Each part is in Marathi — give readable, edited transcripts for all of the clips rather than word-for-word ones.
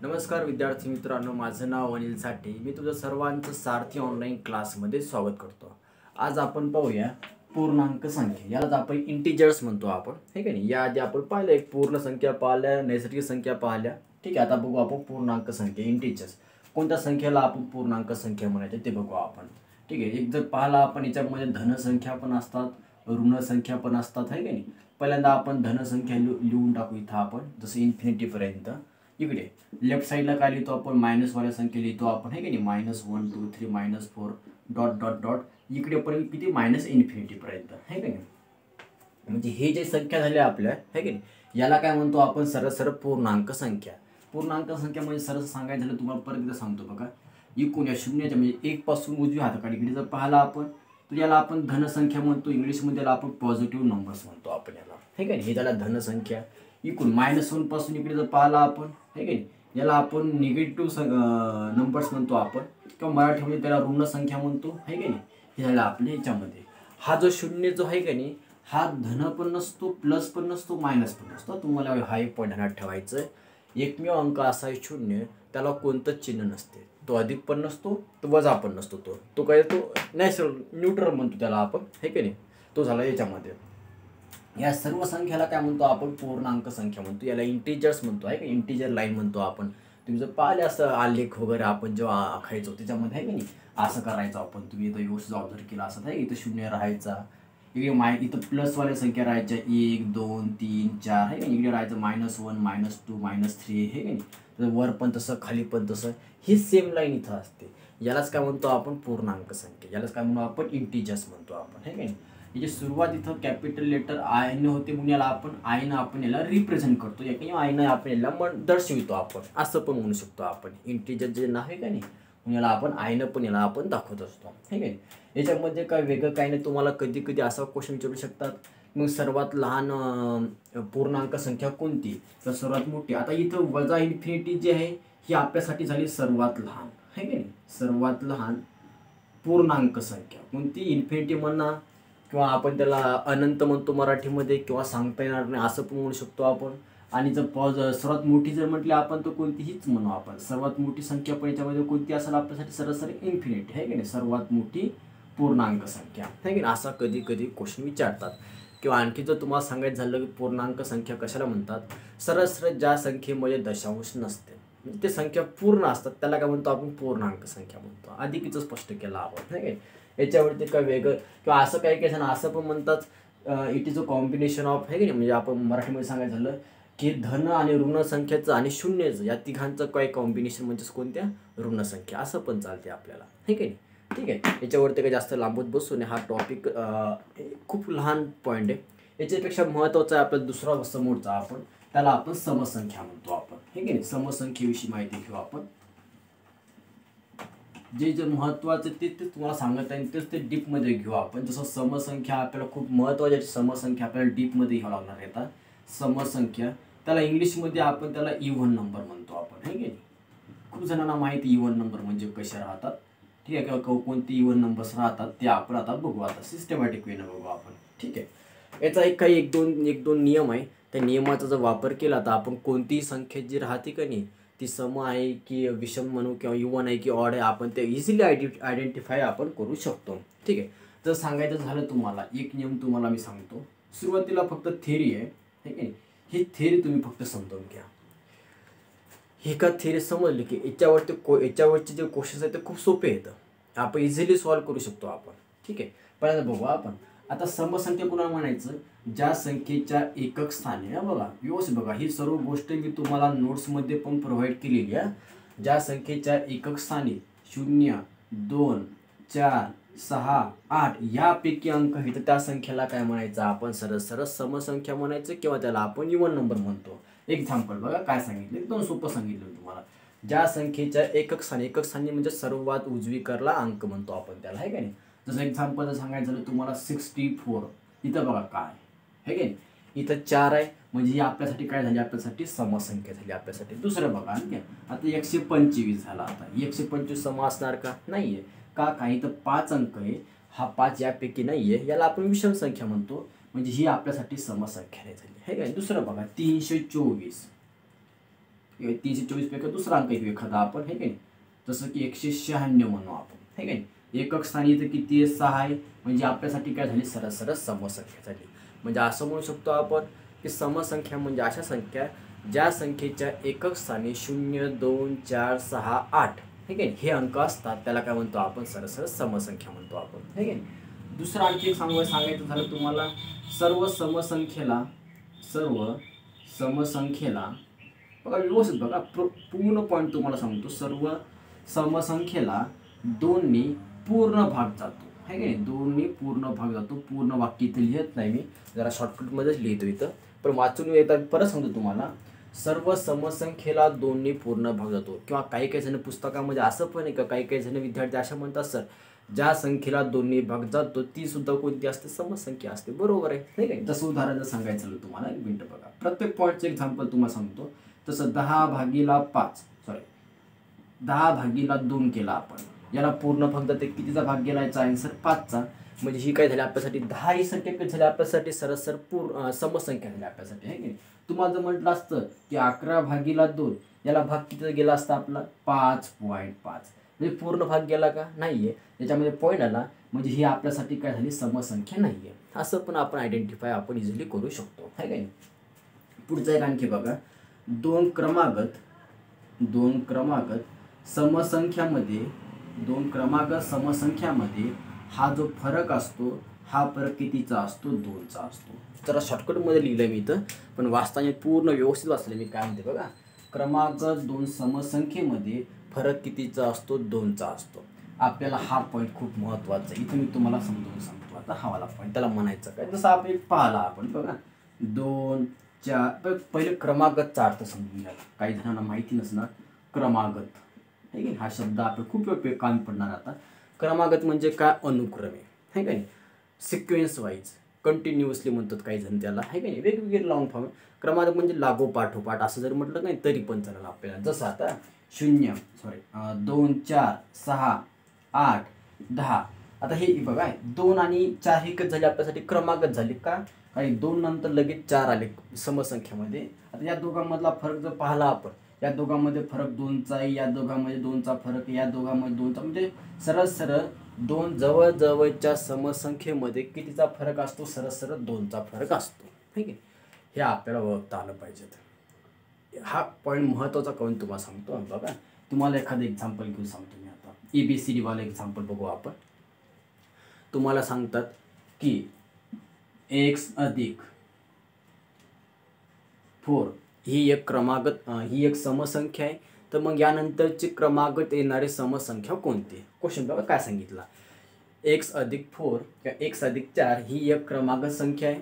नमस्कार विद्यार्थी मित्रांनो, माझं नाव अनिल साठे. मी तुझं सर्वांचं सारथी ऑनलाईन क्लासमध्ये स्वागत करतो. आज आपण पाहूया पूर्णांक संख्या. यालाच आपण इंटिजर्स म्हणतो आपण, ठीक आहे. याआधी आपण पाहिलं एक पूर्ण संख्या पाहिल्या, नैसर्गिक संख्या पाहिल्या, ठीक आहे. आता बघू आपण पूर्णांक संख्या, इंटिजर्स. कोणत्या संख्येला आपण पूर्णांक संख्या म्हणायचे ते बघू आपण, ठीक आहे. एक जर पाहिला आपण याच्यामध्ये धनसंख्या पण असतात, ऋण संख्या पण असतात, आहे की नाही. पहिल्यांदा आपण धनसंख्या लिहून टाकू इथं आपण, जसं इन्फिनिटीपर्यंत. इकडे लेफ्ट साईडला काय लिहितो आपण, मायनसवाल्या संख्या लिहितो आपण, आहे की नाही. -1 2 3 -4 डॉट डॉट डॉट इकडे पण किती मायनस इन्फिनिटीपर्यंत, आहे की नाही. म्हणजे हे जे संख्या झाल्या आपल्या, आहे की नाही, याला काय म्हणतो आपण, सरळ पूर्णांक संख्या. पूर्णांक संख्या म्हणजे सरळ सांगायचं झालं तुम्हाला परत एकदा सांगतो बघा. एकूण या शून्याच्या म्हणजे 1 पासून उजव्या हाताकडे इकडे जर पाहिला आपण, तर याला आपण धनसंख्या म्हणतो. इंग्लिशमध्ये याला आपण पॉझिटिव्ह नंबर्स म्हणतो आपण याला, ठीक आहे. हे झाला धनसंख्या. इकडून -1 पासून इकडे जर पाहिला आपण, आहे की नाही, याला आपण निगेटिव्ह नंबर्स म्हणतो आपण, किंवा मराठीमध्ये त्याला ऋण संख्या म्हणतो, आहे की नाही. हे झालं आपल्या ह्याच्यामध्ये. हा जो शून्य जो आहे की नाही, हा धन पण नसतो, प्लस पण नसतो, मायनस पण नसतो. तुम्हाला हा एक पॉईंट ध्यानात ठेवायचं आहे. एकमेव अंक असा आहे शून्य, त्याला कोणतंच चिन्ह नसते. तो अधिक पण नसतो, तो वजा पण नसतो. तो काय, तो नॅचरल न्यूट्रल म्हणतो त्याला आपण, आहे की नाही. तो झाला याच्यामध्ये. या सर्व संख्याला काय म्हणतो आपण, पूर्णांक संख्या म्हणतो. याला इंटिजर्स म्हणतो, आहे का. इंटिजर लाईन म्हणतो आपण. तुम्ही जर पाहिले असं आलेख वगैरे आपण जेव्हा आखायचो त्याच्यामध्ये, आहे की नाही, असं करायचं आपण. तुम्ही इथं व्यवस्थित ऑब्झर्व केला असं, आहे. इथं शून्य राहायचा, इकडे इथं प्लसवाल्या संख्या राहायच्या 1 2 3 4, आहे की. इकडे राहायचं -1 -2 -3, आहे की नाही. तर वर पण तसं, खाली पण तसं, ही सेम लाईन इथं असते. यालाच काय म्हणतो आपण, पूर्णांक संख्या. यालाच काय म्हणतो आपण, इंटिजर्स म्हणतो आपण, आहे की नाही. याची सुरुवात इथं कॅपिटल लेटर आयने होते, म्हणून याला आपण आयनं आपण याला रिप्रेझेंट करतो, या किंवा आयनं आपण याला दर्शवितो आपण, असं पण म्हणू शकतो आपण. इंटिजर जे नाव आहे का नाही, म्हणून याला आपण आयनं पण याला आपण दाखवत असतो, ठीक आहे. याच्यामध्ये काय वेगळं काही नाही. तुम्हाला कधी कधी असा क्वेश्चन विचारू शकतात, मग सर्वात लहान पूर्णांक संख्या कोणती, तर सर्वात मोठी. आता इथं वजा इन्फिनिटी जी आहे ही आपल्यासाठी झाली सर्वात लहान, आहे की नाही. सर्वात लहान पूर्णांक संख्या कोणती, इन्फिनिटी म्हणा, किंवा आपण त्याला अनंत म्हणतो मराठीमध्ये, किंवा सांगता येणार नाही असं पण म्हणू शकतो आपण. आणि जर सर्वात मोठी जर म्हटली आपण तर कोणतीहीच म्हणू आपण. सर्वात मोठी संख्या पण याच्यामध्ये कोणती असेल आपल्यासाठी, सरसरी इन्फिनिटी, आहे की नाही. सर्वात मोठी पूर्णांक संख्या, आहे की नाही. असा कधी कधी क्वेश्चन विचारतात. किंवा आणखी जर तुम्हाला सांगायचं झालं की पूर्णांक संख्या कशाला म्हणतात, सरळ ज्या संख्येमध्ये दशांश नसते, ते संख्या पूर्ण असतात, त्याला काय म्हणतो आपण, पूर्णांक संख्या म्हणतो. अधिकच स्पष्ट केलं आपण, आहे की. याच्यावरती काय वेगळं किंवा असं काही काही जण असं पण म्हणतात, it is a combination of, आहे की नाही. म्हणजे आपण मराठीमध्ये सांगायचं झालं की धन आणि ऋण संख्येचं आणि शून्याचं या तिघांचं काय कॉम्बिनेशन, म्हणजेच कोणत्या, ऋण संख्या, असं पण चालते आपल्याला, आहे की नाही. ठीक आहे. याच्यावरती काही जास्त लांबत बसू नये. हा टॉपिक खूप लहान पॉईंट आहे. याच्यापेक्षा महत्त्वाचा आहे आपला दुसरा समोरचा, आपण त्याला आपण समसंख्या म्हणतो आपण, आहे की नाही. समसंख्येविषयी माहिती घेऊ आपण. जे जे महत्त्वाचं ते तुम्हाला सांगत आहे, तेच ते डीपमध्ये घेऊ आपण. जसं समसंख्या आपल्याला खूप महत्त्वाची, समसंख्या आपल्याला डीपमध्ये घ्यावं लागणार आहे. आता समसंख्या, त्याला इंग्लिशमध्ये आपण त्याला इव्हन नंबर म्हणतो आपण, आहे की नाही. खूप जणांना माहिती इव्हन नंबर म्हणजे कशा राहतात, ठीक आहे. किंवा कोणती इव्हन नंबर्स राहतात ते आपण आता बघू, आता सिस्टमॅटिक वेनं बघू आपण, ठीक आहे. याचा एक दोन नियम आहे. त्या नियमाचा जर वापर केला तर आपण कोणतीही संख्या जी राहते का नाही, ती सम आहे की विषम म्हणू, किंवा इव्हन आहे की ऑड आहे, आपण ते इझिली आयडेंटिफाय आपण करू शकतो, ठीक आहे. जर सांगायचं झालं तुम्हाला, एक नियम तुम्हाला मी सांगतो. सुरुवातीला फक्त थेरी आहे, ठीक आहे. ही थेरी तुम्ही फक्त समजून घ्या. ही का थेरी समजली की याच्यावरचे जे क्वेश्चन्स आहेत ते खूप सोपे आहेत, आपण इझिली सॉल्व्ह करू शकतो आपण, ठीक आहे. पहिल्यांदा बघू आपण. आता समसंख्या कुणाला म्हणायचं, ज्या संख्येच्या एकक स्थानी, बघा व्यवस्थित बघा, ही सर्व गोष्ट मी तुम्हाला नोट्समध्ये पण प्रोव्हाइड केलेली आहे. ज्या संख्येच्या एकक स्थानी 0 2 4 6 8 यापैकी अंक आहेत, तर त्या संख्येला काय म्हणायचं आपण, सरळ समसंख्या म्हणायचं, किंवा त्याला आपण इव्हन नंबर म्हणतो. एक्झाम्पल बघा काय सांगितलं, एकदम सोपं सांगितलं तुम्हाला. ज्या संख्येच्या एकक स्थानी म्हणजे सर्वात उजवीकडला अंक म्हणतो आपण त्याला, आहे का नाही. जसं एक्झाम्पल जर सांगायचं झालं तुम्हाला 64, इथं बघा काय आहे की नाही, इथं 4 आहे, म्हणजे ही आपल्यासाठी काय झाली, आपल्यासाठी समसंख्या झाली आपल्यासाठी. दुसरं बघा आणखी, आता 125 झाला. आता 125 सम असणार का, नाही आहे. का काही तर 5 अंक आहे, हा 5 यापैकी नाही आहे, याला आपण विषम संख्या म्हणतो, म्हणजे ही आपल्यासाठी समसंख्या नाही झाली, आहे का. दुसरं बघा 324, 324 पैकी दुसरा अंक येतो एखादा आपण, हे की नाही, जसं की 196 म्हणू आपण, हे की नाही. एकक स्थानी इथं किती आहे, 6 आहे, म्हणजे आपल्यासाठी काय झाली, सरळ सरळ समसंख्या झाली. म्हणजे असं म्हणू शकतो आपण की समसंख्या म्हणजे अशा संख्या ज्या संख्येच्या एकक स्थानी 0, 2, 4, 6, 8 ठीक आहे हे अंक असतात, त्याला काय म्हणतो आपण, सरळ सरळ समसंख्या म्हणतो आपण, ठीक आहे. दुसरं आणखी एक सांगायचं झालं तुम्हाला, सर्व समसंख्येला बघा व्यवस्थित बघा, पूर्ण पॉईंट तुम्हाला सांगतो, सर्व समसंख्येला 2 ने पूर्ण भाग जातो, है की नाही, 2 ने पूर्ण भाग जातो. पूर्ण वाक्य इथं लिहित नाही मी, जरा शॉर्टकटमध्येच लिहितो इथं, पण वाचून येतात. परत सांगतो तुम्हाला, सर्व समसंख्येला 2 ने पूर्ण भाग जातो. किंवा काही काही जण पुस्तकामध्ये असं पण आहे का, काही काही जण विद्यार्थी अशा म्हणतात, सर ज्या संख्येला 2 ने भाग जातो ती सुद्धा कोणती असते, समसंख्या असते. बरोबर आहे, नाही काय. तसं उदाहरण जर सांगायचं झालं तुम्हाला, एक मिनिट बघा, प्रत्येक पॉईंटचं एक्झाम्पल तुम्हाला सांगतो. तसं 10/2 केला आपण, याला पूर्ण भाग जाते, कितीचा भाग गेला, याचा आन्सर 5चा. म्हणजे ही काय झाली आपल्यासाठी, 10 ही संख्या काय झाली आपल्यासाठी, सरळ समसंख्या झाली आपल्यासाठी, आहे की. तुम्हाला जर म्हटलं असतं की 11/2 याला भाग किती गेला असता आपला, 5.5, म्हणजे पूर्ण भाग गेला का, नाहीये, याच्यामध्ये पॉईंट आला, म्हणजे ही आपल्यासाठी काय झाली, समसंख्या नाहीये. असं पण आपण आयडेंटिफाय आपण इझिली करू शकतो, आहे का नाही. पुढचा एक आणखी बघा, दोन क्रमागत समसंख्यामध्ये हा जो फरक असतो, हा फरक कितीचा असतो, 2चा असतो. जरा शॉर्टकटमध्ये लिहिलं मी इथं, पण वाचताना पूर्ण व्यवस्थित वाचलं मी. काय म्हणते बघा, क्रमांक 2 समसंख्येमध्ये फरक कितीचा असतो, 2चा असतो. आपल्याला हा पॉईंट खूप महत्त्वाचा आहे, इथं मी तुम्हाला समजून सांगतो. आता हा वाला पॉईंट, त्याला म्हणायचं काय, जसं आपण पाहिला आपण बघा, 2, 4, पहिले क्रमागतचा अर्थ समजून घ्या. काही जणांना माहिती नसणार क्रमागत, आहे की हा शब्द आपल्याला खूप वेळ कामी पडणार. आता क्रमागत म्हणजे काय, अनुक्रमे, आहे का नाही, सिक्वेन्स वाईज, कंटिन्युअसली म्हणतात काही जण त्याला, आहे का नाही, वेगवेगळे लॉंग फॉर्म. क्रमागत म्हणजे लागोपाठोपाठ असं जर म्हटलं नाही तरी पण चालेल आपल्याला. जसं आता 2, 4, 6, 8, 10. आता हे बघा, 2 आणि 4 एकच झाले आपल्यासाठी, क्रमागत झाले का, काही 2 नंतर लगेच 4 आले समसंख्येमध्ये. आता या दोघांमधला फरक जर पाहिला आपण, या दोघांमध्ये फरक 2चा आहे, या दोघांमध्ये 2चा फरक आहे, या दोघांमध्ये 2चा, म्हणजे सरळ सरळ 2 जवळच्या समसंख्येमध्ये कितीचा फरक असतो, सरळ सरळ 2चा फरक असतो, ठीक आहे. हे आपल्याला ओळखता आलं पाहिजे. हा पॉईंट महत्त्वाचा करून तुम्हाला सांगतो. बघा, तुम्हाला एखादं एक्झाम्पल घेऊन सांगतो मी. आता ABCD वाला एक्झाम्पल बघू आपण. तुम्हाला सांगतात की x + 4 ही एक समसंख्या आहे, तर मग यानंतरची क्रमागत येणारी समसंख्या कोणती. क्वेश्चन बघा काय सांगितला, x + 4 किंवा x + 4 ही एक क्रमागत संख्या आहे,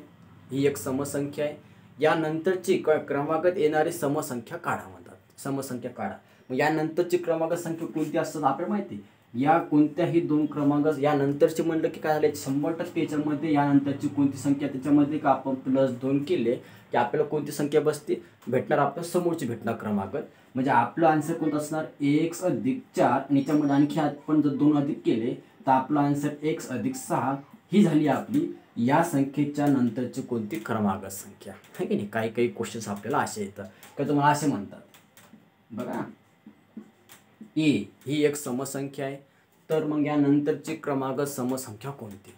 ही एक समसंख्या आहे. यानंतरची क्रमागत येणारी समसंख्या काढा म्हणतात, समसंख्या काढा. मग यानंतरची क्रमागत संख्या कोणती असतात आपल्याला माहिती आहे. या कोणत्याही 2 क्रमांक यानंतरची म्हणलं की काय झालं, 100% याच्यामध्ये यानंतरची कोणती संख्या, त्याच्यामध्ये का आपण +2 केले की आपल्याला कोणती संख्या बसते, भेटणार आपल्या समोरची भेटणार क्रमागत. म्हणजे आपलं आन्सर कोणतं असणार, x + 4, आणि याच्यामध्ये आणखी आपण जर 2 अधिक केले तर आपला आन्सर x + 6 ही झाली आपली या संख्येच्या नंतरची कोणती क्रमागत संख्या, आहे की नाही. काही काही क्वेश्चन्स आपल्याला असे येतात का, तुम्हाला असे म्हणतात बघा, a ही एक समसंख्या आहे, तर मग यानंतरची क्रमागत समसंख्या कोणती.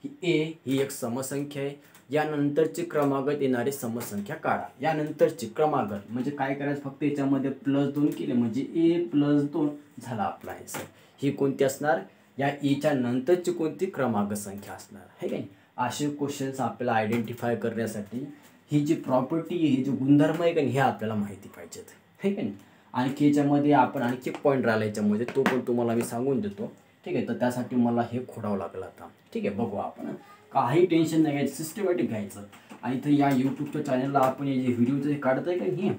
a ही एक समसंख्या आहे, यानंतरची क्रमागत येणारी समसंख्या काढा. यानंतरची क्रमागत म्हणजे काय करायचं, फक्त याच्यामध्ये +2 केले म्हणजे a + 2 झाला आपला आन्सर. ही कोणती असणार, या एच्या नंतरची कोणती क्रमागत संख्या असणार, आहे का नाही. असे क्वेश्चन्स आपल्याला आयडेंटिफाय करण्यासाठी ही जी प्रॉपर्टी आहे, ही जी गुणधर्म आहे का नाही, हे आपल्याला माहिती पाहिजेत, आहे का नाही. आणखी याच्यामध्ये आपण आणखी एक पॉईंट राहिला याच्यामध्ये, तो पण तुम्हाला मी सांगून देतो, ठीक आहे. तर त्यासाठी मला हे खोडावं लागलं आता, ठीक आहे. बघू आपण, काही टेन्शन नाही घ्यायचं, सिस्टमॅटिक घ्यायचं. आणि इथं या यूट्यूबच्या चॅनलला आपण हे जे व्हिडिओचं हे काढत आहे का नाही,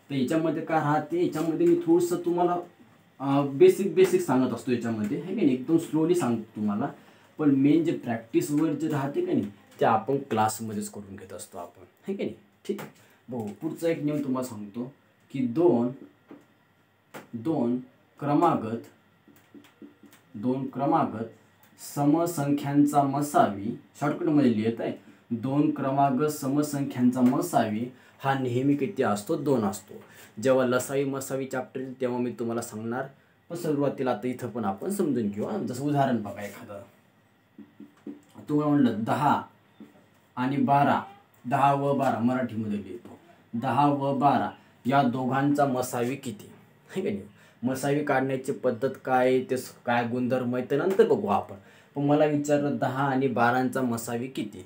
तर याच्यामध्ये काय राहते, याच्यामध्ये मी थोडंसं तुम्हाला बेसिक सांगत असतो याच्यामध्ये, आहे का नाही. एकदम स्लोली सांगतो तुम्हाला, पण मेन जे प्रॅक्टिस वर जे राहते का नाही, ते आपण क्लासमध्येच करून घेत असतो आपण, आहे का नाही. ठीक आहे. बघू, पुढचा एक नियम तुम्हाला सांगतो की दोन क्रमागत समसंख्यांचा मसावी, शॉर्टकटमध्ये लिहित आहे, 2 क्रमागत समसंख्यांचा मसावी हा नेहमी किती असतो, 2 असतो. जेव्हा लसावी मसावी चॅप्टर येईल तेव्हा मी तुम्हाला सांगणार, पण सुरुवातीला आता इथं पण आपण समजून घेऊ. जसं उदाहरण बघा, एखादं तुम्हाला म्हणलं 10 आणि 12, 10 व 12 मराठीमध्ये लिहितो, 10 व 12 या दोघांचा मसावी किती, आहे का नाही. मसावी काढण्याची पद्धत काय, ते काय गुणधर्म आहे ते नंतर बघू आपण. पण मला विचारलं 10 आणि 12चा मसावी किती,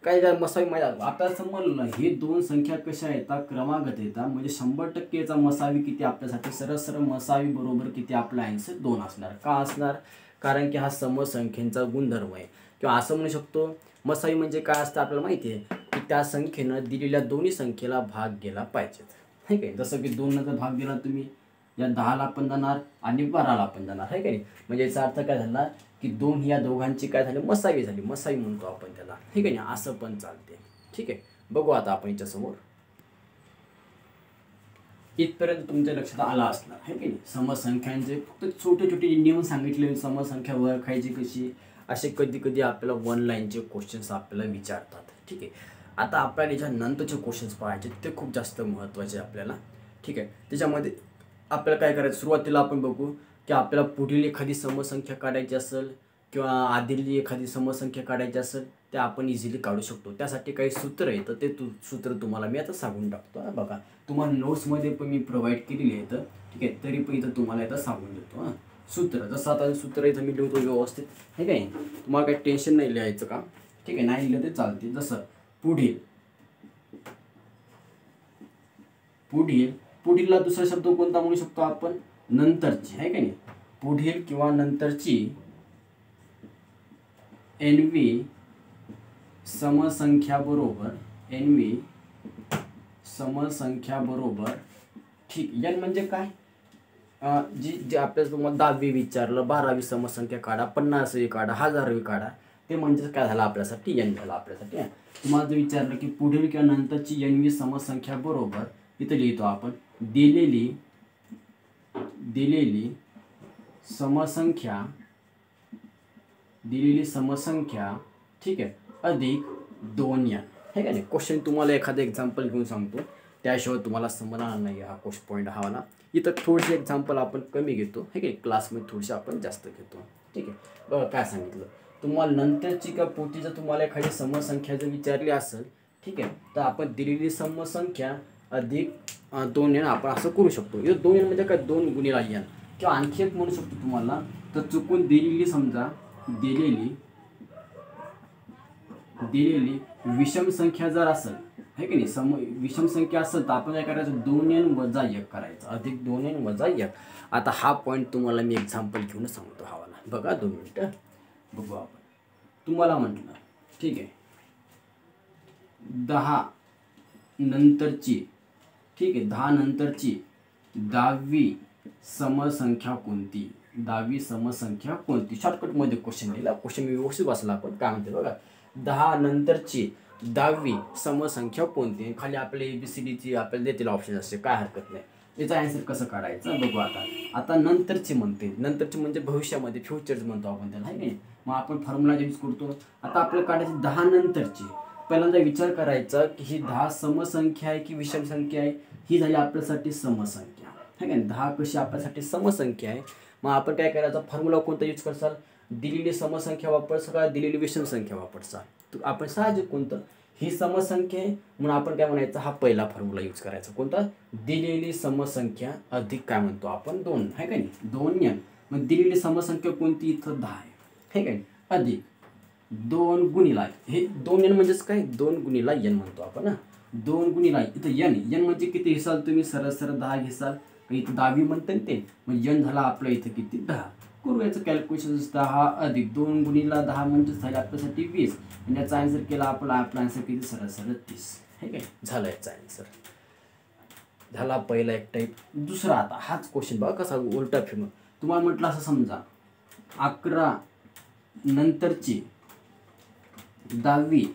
काय मसावी माहिती आपल्याला समजलं. हे 2 संख्या कशा येतात, क्रमागत येतात, म्हणजे 100%चा मसावी किती आपल्यासाठी, सरळ मसावी बरोबर किती, आपला आन्सर 2 असणार. का असणार, कारण की हा समसंख्येचा गुणधर्म आहे. किंवा असं म्हणू शकतो, मसावी म्हणजे काय असतं आपल्याला माहिती आहे, की त्या संख्येनं दिलेल्या दोन्ही संख्येला भाग गेला पाहिजेत, ठीक आहे. जसं की 2 जर भाग दिला तुम्ही, या 10ला पण जाणार आणि 12ला पण जाणार, आहे का नाही. म्हणजे याचा अर्थ काय झाला, की 2 या दोघांची काय झाली, मसावी झाली, मसावी म्हणतो आपण त्याला, ठीक आहे ना. असं पण चालते, ठीक आहे. बघू आता आपण याच्यासमोर. इथपर्यंत तुमच्या लक्षात आला असणार, आहे की नाही. समसंख्यांचे फक्त छोटे छोटे नियम सांगितले, समसंख्या ओळखायची कशी, असे कधी कधी आपल्याला 1 लाईनचे क्वेश्चन्स आपल्याला विचारतात, ठीक आहे. आता आपल्याला याच्यानंतरचे क्वेश्चन्स पाहायचे, ते खूप जास्त महत्त्वाचे आपल्याला, ठीक आहे. त्याच्यामध्ये आपल्याला काय करायचं, सुरुवातीला आपण बघू की आपल्याला पुढील एखादी समसंख्या काढायची असेल किंवा आधीली एखादी समसंख्या काढायची असेल, ते आपण इझिली काढू शकतो. त्यासाठी काही सूत्र आहे, तर ते सूत्र तुम्हाला मी आता सांगून टाकतो. बघा, तुम्हाला नोट्समध्ये पण मी प्रोव्हाइड केलेली आहे, तर ठीक आहे, तरी पण इथं तुम्हाला आता सांगून देतो. सूत्र जसं आता सूत्र इथं मी लिहितो व्यवस्थित, ठीक आहे. तुम्हाला काही टेन्शन नाही लिहायचं का, ठीक आहे, नाही लिहिलं ते चालते. जसं पुढीलला दुसरा शब्द कोणता म्हणू शकतो आपण, नंतरची, आहे का नाही. पुढील किंवा नंतरची एनवी समसंख्या बरोबर, ठीक. एन म्हणजे काय, जी आपल्याला तुम्हाला 10वी विचारलं, 12वी समसंख्या काढा, 50वी काढा, 1000वी काढा, ते म्हणजे काय झालं आपल्यासाठी, एन झालं आपल्यासाठी. तुम्हाला जर विचारलं की पुढील किंवा नंतरची एनवी समसंख्या बरोबर, इथं लिहितो आपण दिलेली समसंख्या, ठीक आहे, अधिक 2n, हे का नाही. क्वेश्चन तुम्हाला एखादं एक्झाम्पल घेऊन सांगतो, त्याशिवाय तुम्हाला समजणार नाही हा क्वेश्चन पॉईंट हवाला. इथं थोडीशी एक्झाम्पल आपण कमी घेतो, हे की क्लासमध्ये थोडीशी आपण जास्त घेतो, ठीक आहे. बघा काय सांगितलं तुम्हाला, नंतरची का पुढची जर तुम्हाला एखादी समसंख्या जर विचारली असेल, ठीक आहे, तर आपण दिलेली समसंख्या अधिक 2n आपण असं करू शकतो. इथं 2n म्हणजे काय, 2 गुणिले n, किंवा आणखी एक म्हणू शकतो तुम्हाला, तर चुकून दिलेली विषम संख्या जर असेल, है की नाही, विषम संख्या असेल तर आपण काय करायचं, 2n वजा 1 करायचं, अधिक 2n वजा 1. आता हा पॉईंट तुम्हाला मी एक्झाम्पल घेऊन सांगतो हवाला. बघा 2 मिनिटं बघू आपण. तुम्हाला म्हटलं, ठीक आहे, 10 नंतरची, ठीक आहे, 10 नंतरची 10वी समसंख्या कोणती, 10वी समसंख्या कोणती. शॉर्टकटमध्ये क्वेश्चन दिला, क्वेश्चन मी व्यवस्थित वाचला. आपण काय म्हणते बघा, 10 नंतरची 10वी समसंख्या कोणती. खाली आपल्या ABCDची आपल्याला देतील ऑप्शन असते, काय हरकत नाही. याचा आन्सर कसं काढायचं बघू आता नंतरची म्हणते, नंतरची म्हणजे भविष्यामध्ये, फ्युचर्स म्हणतो आपण त्याला, आहे की नाही. मग आपण फॉर्म्युला यूज करतो. आता आपल्याला काढायची 10 नंतरची, पहिल्यांदा विचार करायचा की ही 10 समसंख्या आहे की विषम संख्या आहे. ही झाली आपल्यासाठी समसंख्या, है का. 10 कशी आपल्यासाठी समसंख्या आहे. मग आपण काय करायचं, फॉर्म्युला कोणता यूज करसाल, दिलेली समसंख्या वापरसा का दिलेली विषम संख्या वापरसा. तर आपण साहजिक कोणतं, ही समसंख्या आहे म्हणून आपण काय म्हणायचं, हा पहिला फॉर्म्युला यूज करायचा, कोणता, दिलेली समसंख्या अधिक काय म्हणतो आपण 2, है का नाही, 2n. मग दिलेली समसंख्या कोणती, इथं 10 आहे, है का नाही, अधिक 2 गुणिला, हे 2n म्हणजेच काय, 2 गुणिला n म्हणतो आपण. 2 गुणिला इथं n म्हणजे किती घेसाल तुम्ही, सरळ 10 घेसाल, इथं 10वी म्हणते ते, मग n झाला आपलं इथं किती, 10. करू याचं कॅल्क्युलेशन, 10 अधिक 2 गुणिला 10 म्हणजे झाले आपल्यासाठी 20. आणि याचा आन्सर केला आपला आन्सर किती, सरळ 30, हे काय झालं याचा आन्सर. झाला पहिला एक टाईप. दुसरा आता हाच क्वेश्चन बघा कसा उलटा फिरून. तुम्हाला म्हटलं असं समजा, 11 नंतरची 10वी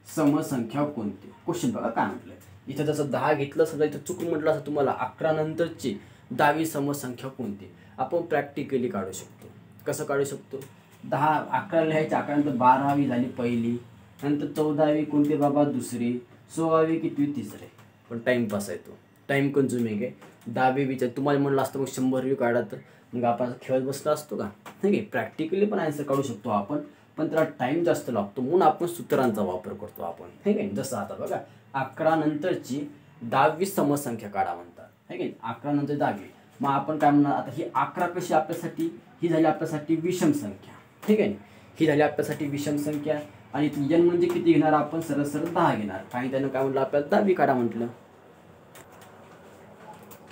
समसंख्या कोणती. क्वेश्चन बघा काय म्हटलं, इथं जसं 10 घेतलं, समजा इथं चुकून म्हटलं असं तुम्हाला, 11 नंतरची 10वी समसंख्या कोणती. आपण प्रॅक्टिकली काढू शकतो. कसं काढू शकतो, 11 लिहायचे, 11 नंतर 12वी झाली पहिली, नंतर 14वी कोणती बाबा दुसरी, 16वी कितवी तिसरे, पण टाईमपास आहे तो, टाईम कन्झ्युमिंग आहे. 10वी विचार तुम्हाला म्हणलं असतं मग 100 काढा, तर मग आपण खेळत बसला असतो का? ठीक आहे, प्रॅक्टिकली पण आन्सर काढू शकतो आपण, पण त्याला टाईम जास्त लागतो, म्हणून आपण सूत्रांचा वापर करतो आपण. ठीक आहे, जसं आता बघा 11 नंतरची 10वी समसंख्या काढा म्हणतात. ठीक आहे, 11 नंतर 10वी. मग आपण काय म्हणणार, आता ही 11 कशी आपल्यासाठी, ही झाली आपल्यासाठी विषम संख्या. ठीक आहे, ही झाली आपल्यासाठी विषम संख्या. आणि n म्हणजे किती घेणार आपण, सरळ सरळ 10 घेणार. काही त्यानं काय म्हटलं, आपल्याला 10वी काढा म्हटलं.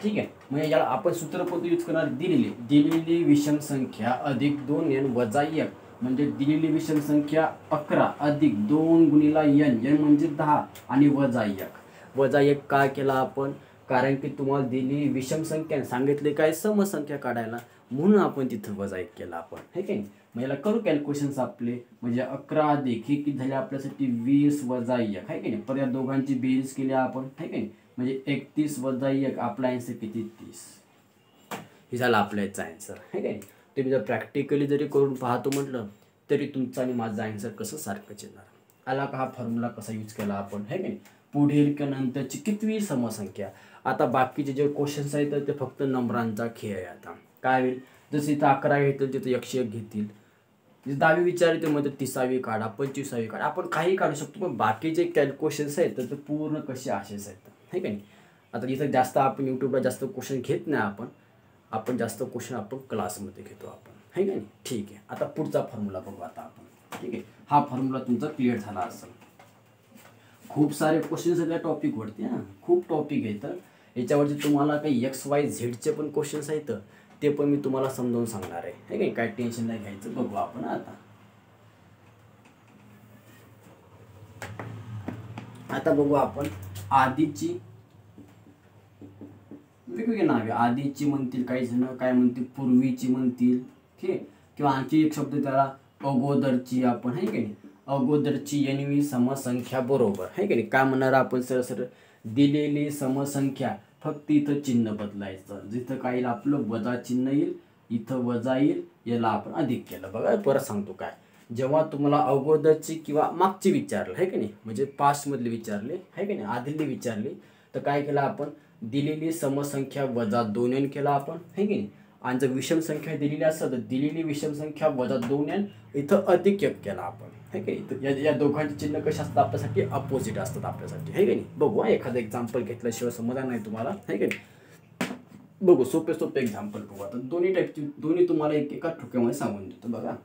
ठीक आहे, म्हणजे याला आपण सूत्र कोणतं यूज करणार, दिलेली विषम संख्या अधिक 2n वजा 1, म्हणजे दिलेली विषम संख्या 11 अधिक 2 गुणिला n म्हणजे 10 आणि वजा 1. वजा 1 का केला आपण, कारण की तुम्हाला दिली विषम संख्या सांगितले काय समसंख्या काढायला, म्हणून आपण तिथं वजा 1 केला आपण. हे काय, मग याला करू कॅल्क्युलेशन्स आपले, म्हणजे 11 अधिक हे किती झाले आपल्यासाठी 20 वजा 1. आहे की नाही, परत या दोघांची बेरीज केली आपण. आहे की नाही, म्हणजे 31 वजा 1 आपला आन्सर किती 30. हे झालं आपल्या याचा आन्सर. आहे काय, तुम्ही जर प्रॅक्टिकली जरी करून पाहतो म्हटलं तरी तुमचा आणि माझा आन्सर कसं सारखंच येणार. आला का हा फॉर्म्युला कसा यूज केला आपण. आहे की पुढील किंवा नंतरची कितवी समसंख्या. आता बाकीचे जे क्वेश्चन्स आहेत ते फक्त नंबरांचा खेळ आहे. आता काय होईल, जसं इथं 11 घेतील तिथं 101 घेतील, 10वी विचारते मध्ये 30वी काढा, 25वी काढा, आपण काही काढू शकतो. पण बाकीचे कॅल्क्युलेशन्स आहेत तर ते पूर्ण कसे असेच आहेत. हे का नाही, आता इथं जास्त आपण यूट्यूबला जास्त क्वेश्चन घेत नाही, आपण जास्त क्वेश्चन आपण क्लासमध्ये घेतो आपण. है का नाही, ठीक आहे. आता पुढचा फॉर्म्युला बघू आता आपण. ठीक आहे, हा फॉर्म्युला तुमचा क्लिअर झाला असेल. खूप सारे क्वेश्चन्स आहेत या टॉपिकवरती. खूप टॉपिक आहेत, याच्यावरती तुम्हाला काही XYZचे पण क्वेश्चन्स आहेत, ते पण मी तुम्हाला समजावून सांगणार आहे. हे काही टेन्शन नाही घ्यायचं. बघू आपण आता बघू आपण आधीची वेगवेगळी नावे. आधीची म्हणतील काही जण, काय म्हणतील पूर्वीची म्हणतील. ठीक आहे, किंवा आणखी एक शब्द त्याला अगोदरची आपण. आहे की नाही, अगोदरची NV समसंख्या बरोबर. आहे की नाही, काय म्हणणार आपण, सरळ सरळ दिलेली समसंख्या, फक्त इथं चिन्ह बदलायचं. जिथं काही आपलं वजा चिन्ह येईल इथं वजा येईल, याला आपण अधिक केलं. बघा परत सांगतो काय, जेव्हा तुम्हाला अगोदरची किंवा मागची विचारलं, आहे की नाही, म्हणजे पास्टमधली विचारले, आहे की नाही, आधीली विचारली, तर काय केलं आपण, दिलेली समसंख्या वजा 2n केला आपण. आहे की नाही, आणि जर विषम संख्या दिलेली असेल तर दिलेली विषम संख्या वजा 2n इथं अधिक 1 केला आपण. आहे की नाही, या दोघांचे चिन्ह कसे असतात आपल्यासाठी, अपोजिट असतात आपल्यासाठी. आहे की नाही, बघू एखादं एक्झाम्पल घेतल्याशिवाय समजणार नाही तुम्हाला. आहे की नाही, बघू सोपे एक्झाम्पल बघू. आता दोन्ही टाईपची, दोन्ही तुम्हाला एका ठोक्यामध्ये सांगून देतो. बघा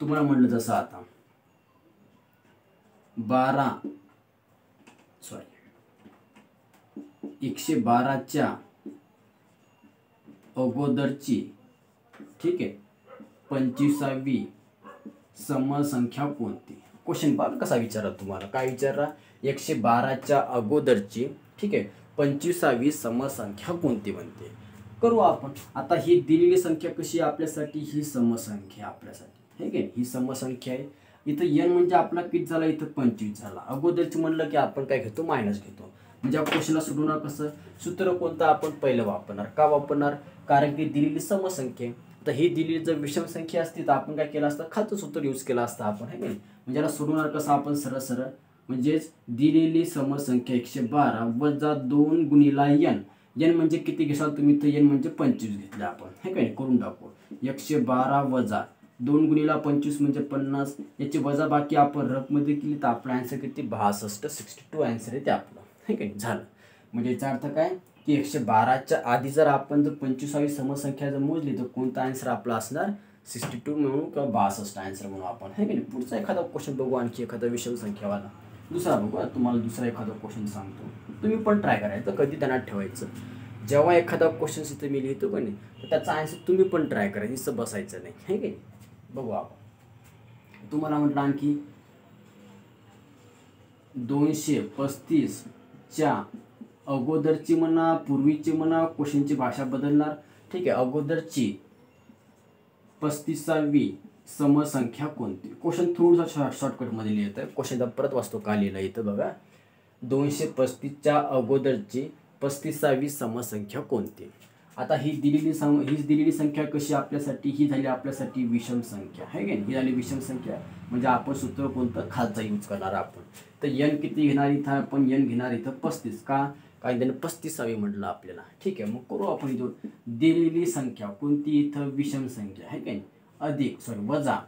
तुम्हाला म्हटलं जसं आता 112च्या अगोदरची, ठीक आहे, 25वी समसंख्या कोणती. क्वेश्चन बघा कसा विचारा तुम्हाला, काय विचारा, 112च्या अगोदरची, ठीक आहे, 25वी समसंख्या कोणती म्हणते. करू आपण. आता ही दिलेली संख्या कशी आपल्यासाठी, ही समसंख्या आपल्यासाठी. हे की ही समसंख्या आहे. इथं n म्हणजे आपला किती झाला, इथं 25 झाला. अगोदरची म्हणलं की आपण काय घेतो, मायनस घेतो. म्हणजे या क्वेश्चनला सोडवणार कसं, सूत्र कोणतं आपण पहिलं वापरणार. का वापरणार, कारण की दिलेली समसंख्या. तर ही दिलेली जर विषम संख्या असती तर आपण काय केलं असतं, खातं सूत्र यूज केलं असतं आपण. है की नाही, म्हणजे याला सोडवणार कसं आपण, सरळ सरळ म्हणजेच दिलेली समसंख्या 112 वजा 2 गुणिला n. n म्हणजे किती घेसाल तुम्ही, तर n म्हणजे 25 घेतलं आपण. हे काय करून टाकू, 112 वजा 2 गुणिला 25 म्हणजे 50. याची वजा बाकी आपण रफमध्ये केली तर आपला आन्सर किती, 62, 62 आन्सर आहे ते आपलं. हे काय झालं, म्हणजे याचा अर्थ काय की 112च्या आधी जर आपण जर 25वी समसंख्या जर मोजली तर कोणता आन्सर आपला असणार, 62 म्हणून किंवा 62 आन्सर म्हणून आपण. हे की नाही, पुढचा एखादा क्वेश्चन बघू, आणखी एखादा विषम संख्यावाला दुसरा बघू. तुम्हाला दुसरा एखादा क्वेश्चन सांगतो, तुम्ही पण ट्राय करायचं, कधी त्यांना ठेवायचं. जेव्हा एखादा क्वेश्चन इथं मी लिहितो का नाही तर त्याचा आन्सर तुम्ही पण ट्राय करायचं, इथं बसायचं नाही. हे की बघू आपण. तुम्हाला म्हटलं आणखी 235च्या अगोदरची म्हणा, पूर्वीची म्हणा, क्वेश्चनची भाषा बदलणार. ठीक आहे, अगोदरची 35वी समसंख्या कोणती. क्वेश्चन थोडंसं शॉर्टकटमध्ये लिहित आहे. क्वेश्चनचा परत वाचतो का लिहिलं इथं बघा, 235च्या अगोदरची 35वी समसंख्या कोणती. आता ही दिलेली संख्या कशी आपल्यासाठी, ही झाली आपल्यासाठी विषम संख्या आहे की नाही, ही झाली विषम संख्या. म्हणजे आपण सूत्र कोणतं खालचा यूज करणार आपण. तर n किती घेणार इथं आपण, n घेणार इथं 35. का काय त्याने 35 म्हटलं आपल्याला. ठीक आहे, मग करू आपण इथून दिलेली संख्या कोणती इथं विषम संख्या आहे की नाही, अधिक वजा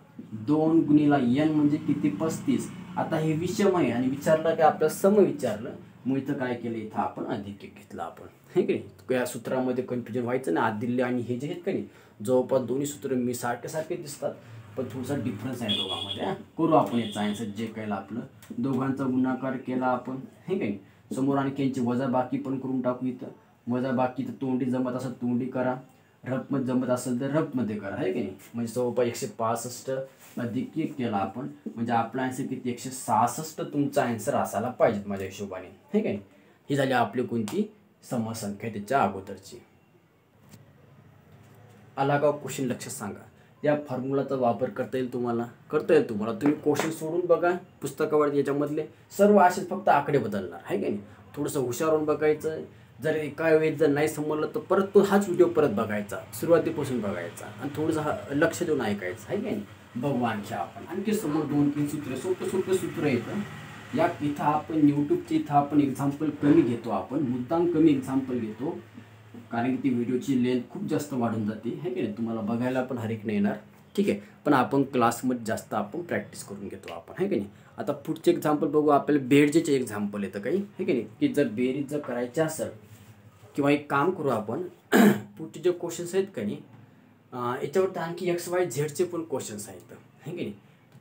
2 गुणिला n म्हणजे किती 35. आता हे विषम आहे आणि विचारलं की आपलं सम विचारलं, मग इथं काय केलं, इथं आपण अधिक एक घेतलं आपण हे की नाही. या सूत्रामध्ये कन्फ्युजन व्हायचं ना, आत दिले आणि हे जे आहेत का नाही, जवळपास दोन्ही सूत्र मी सारखे दिसतात, पण थोडासा डिफरन्स आहे दोघांमध्ये. करू आपण याचा आन्सर जे केलं आपलं, दोघांचा गुणाकार केला आपण हे काही, समोर आणखी यांची वजाबाकी पण करून टाकू. इथं वजाबाकी तर तोंडी जमत असेल तोंडी करा, रफमध्ये जमत असेल तर रफमध्ये करा आहे की नाही. म्हणजे जवळपास 165 अधिक 1 केला आपण, म्हणजे आपला आन्सर किती 166 तुमचा आन्सर असायला पाहिजे माझ्या हिशोबाने हे की नाही. ही झाली आपली कोणती समसंख्या त्याच्या अगोदरची. आला का क्वेश्चन, लक्षात सांगा. या फॉर्म्युलाचा वापर करता येईल तुम्हाला, तुम्ही क्वेश्चन सोडून बघा पुस्तकावर, याच्यामधले सर्व असेच फक्त आकडे बदलणार आहे की नाही. थोडंसं हुशार होऊन बघायचं. जर एका वेळेस जर नाही समजलं तर परत तो हाच व्हिडिओ परत बघायचा, सुरुवातीपासून बघायचा आणि थोडंसं लक्ष देऊन ऐकायचं आहे की नाही. बघू आणखी समोर 2-3 सूत्र सोपे सूत्र येतं. या इथं आपण यूट्यूबचे इथं आपण एक्झाम्पल कमी घेतो, आपण मुद्दाम कमी एक्झाम्पल घेतो, कारण की ती व्हिडिओची लेंथ खूप जास्त वाढून जाते है की नाही. तुम्हाला बघायला पण हरिक नाही येणार. ठीक आहे, पण आपण क्लासमध्ये जास्त आपण प्रॅक्टिस करून घेतो आपण है की नाही. आता पुढचे एक्झाम्पल बघू. आपल्याला बेरजेचे एक्झाम्पल येतं काही है की नाही, की जर बेरीज जर करायची असेल किंवा एक काम करू आपण पुढचे जे क्वेश्चन्स आहेत का नाही, याच्यावरती आणखी XYZचे पण क्वेश्चन्स आहेत है की नाही.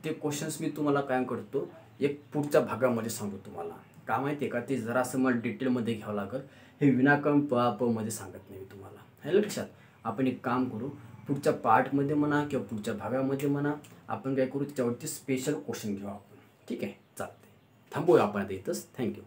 ते क्वेश्चन्स मी तुम्हाला काय करतो, एक पुढच्या भागामध्ये सांगतो तुम्हाला. का माहिती आहे का, ते जरासं मला डिटेलमध्ये घ्यावं लागेल, हे विनाकारण मध्ये सांगत नाही मी तुम्हाला. हे लक्षात. आपण एक काम करू, पुढच्या पार्टमध्ये म्हणा किंवा पुढच्या भागामध्ये म्हणा, आपण काय करू त्याच्यावरती स्पेशल क्वेश्चन घेऊ आपण. ठीक आहे, चालते. थांबूया आपण आता इथंच. थँक्यू.